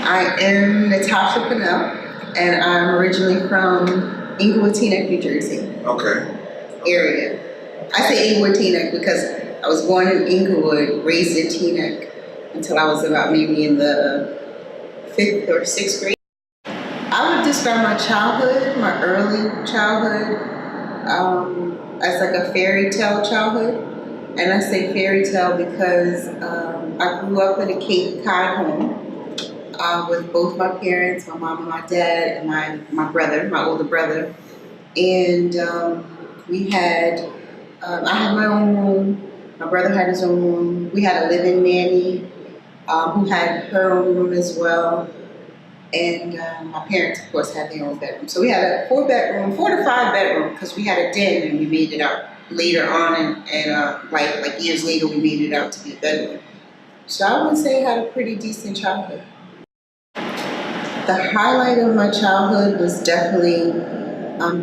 I am Natasha Pinnell, and I'm originally from Inglewood, Teaneck, New Jersey area. I say Inglewood, Teaneck because I was born in Inglewood, raised in Teaneck until I was about maybe in the fifth or sixth grade. I would describe my childhood, my early childhood, as like a fairy tale childhood. And I say fairy tale because I grew up in a Cape Cod home with both my parents, my mom and my dad, and my brother, my older brother. And we had, I had my own room, my brother had his own room. We had a live-in nanny who had her own room as well. And my parents, of course, had their own bedroom. So we had a 4 bedroom, 4 to 5 bedroom, because we had a den and we made it out later on, and like years later, we made it out to be a bedroom. So I would say I had a pretty decent childhood. The highlight of my childhood was definitely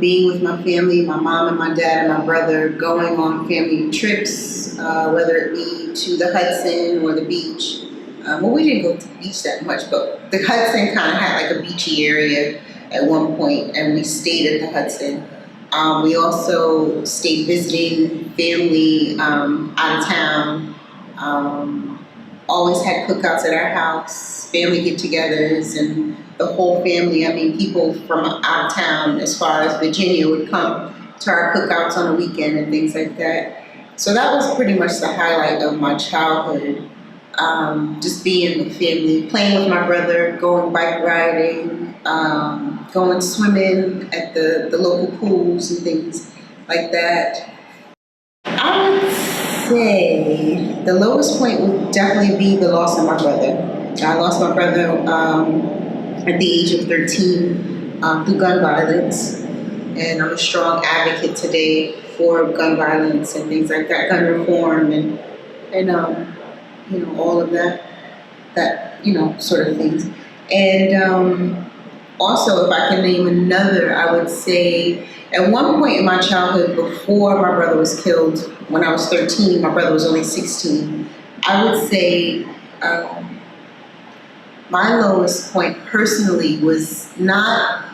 being with my family, my mom and my dad and my brother, going on family trips, whether it be to the Hudson or the beach. Well, we didn't go to the beach that much, but the Hudson kind of had like a beachy area at one point, and we stayed at the Hudson. We also stayed visiting family out of town. Always had cookouts at our house, family get-togethers, and the whole family. I mean, people from out of town, as far as Virginia, would come to our cookouts on the weekend and things like that. So that was pretty much the highlight of my childhood. Just being with family, playing with my brother, going bike riding, going swimming at the local pools and things like that. I would say the lowest point would definitely be the loss of my brother. I lost my brother at the age of 13 through gun violence, and I'm a strong advocate today for gun violence and things like that, gun reform, and all of that sort of things. And also, if I can name another, I would say at one point in my childhood, before my brother was killed, when I was 13, my brother was only 16, I would say my lowest point personally was not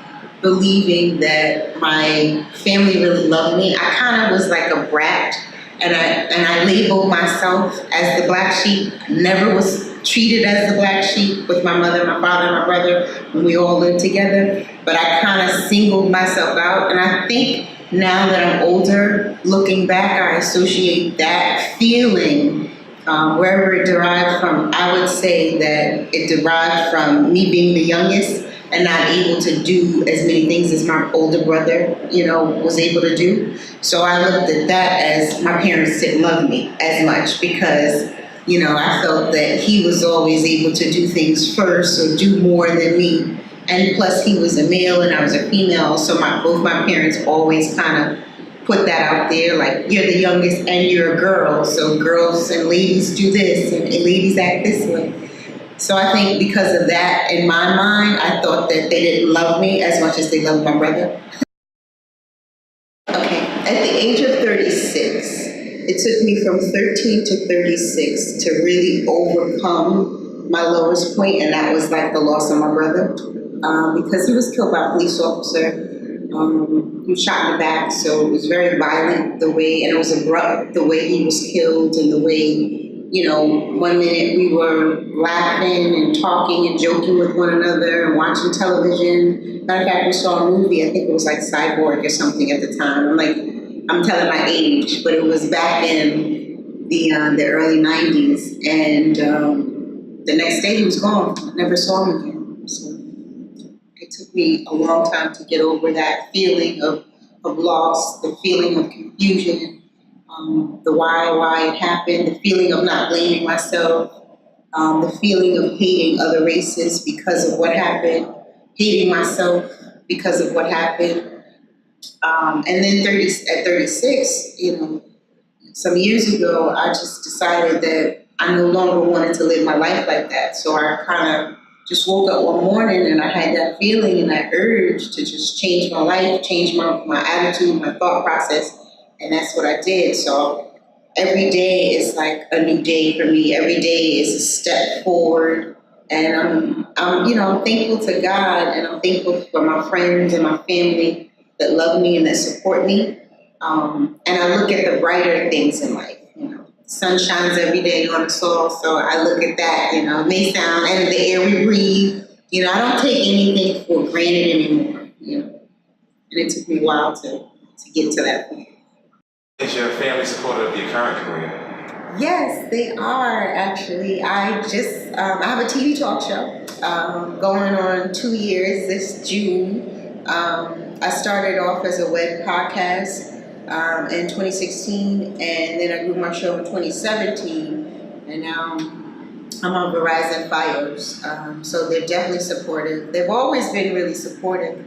believing that my family really loved me. I kind of was like a brat, and I labeled myself as the black sheep. Never was treated as the black sheep with my mother, my father, and my brother when we all lived together. But I kind of singled myself out, and I think now that I'm older, looking back, I associate that feeling wherever it derived from. I would say that it derived from me being the youngest and not able to do as many things as my older brother, was able to do. So I looked at that as my parents didn't love me as much because, I felt that he was always able to do things first or do more than me. And plus he was a male and I was a female, so both my parents always kind of put that out there, like, you're the youngest and you're a girl, so girls and ladies do this and ladies act this way. So I think because of that, in my mind, I thought that they didn't love me as much as they loved my brother. Okay, at the age of 36, it took me from 13 to 36 to really overcome my lowest point, and that was like the loss of my brother, because he was killed by a police officer. He was shot in the back, so it was very violent and it was abrupt the way he was killed, and the way, 1 minute we were laughing and talking and joking with one another and watching television. Matter of fact, we saw a movie, I think it was like Cyborg or something at the time. I'm telling my age, but it was back in the early 90s, and the next day he was gone. I never saw him again. So it took me a long time to get over that feeling of loss, the feeling of confusion, the why it happened, the feeling of not blaming myself, the feeling of hating other races because of what happened, hating myself because of what happened. And then at 36, some years ago, I just decided that I no longer wanted to live my life like that. So I kind of just woke up one morning and I had that feeling and that urge to just change my life, change my attitude, my thought process. And that's what I did. So every day is like a new day for me. Every day is a step forward. And I'm thankful to God, and I'm thankful for my friends and my family that love me and that support me. And I look at the brighter things in life. Sun shines every day on the soil, so I look at that. It may sound, and the air we breathe. I don't take anything for granted anymore. And it took me a while to get to that point. Is your family supportive of your current career? Yes, they are actually. I have a TV talk show going on 2 years this June. I started off as a web podcast in 2016, and then I grew my show in 2017, and now I'm on Verizon Fios. So they're definitely supportive. They've always been really supportive.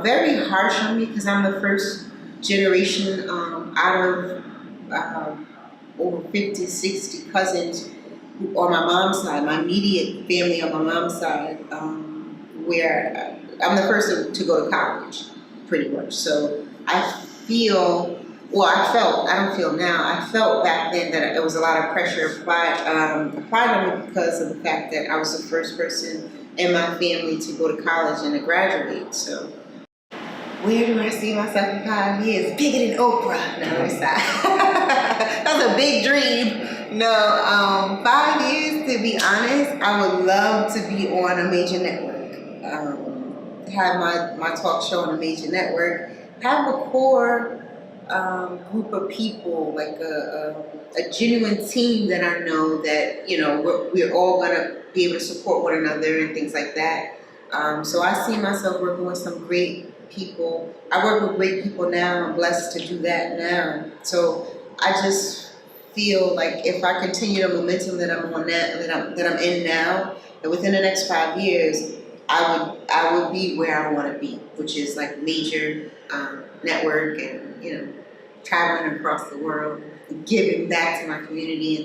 Very harsh on me because I'm the first generation out of over 50, 60 cousins on my mom's side, my immediate family on my mom's side, where I'm the first to go to college, pretty much. So I don't feel now, I felt back then that there was a lot of pressure applied on me because of the fact that I was the first person in my family to go to college and to graduate. So where do I see myself in 5 years? Bigger than Oprah. No, it's not. That's a big dream. No, 5 years, to be honest, I would love to be on a major network. Have my talk show on a major network. Have a core group of people, like a genuine team that I know that, we're all going to be able to support one another and things like that. So I see myself working with some great people. I work with great people now. I'm blessed to do that now. So I just feel like if I continue the momentum that I'm on that I'm in now, that within the next 5 years, I would be where I want to be, which is like major network and traveling across the world, giving back to my community and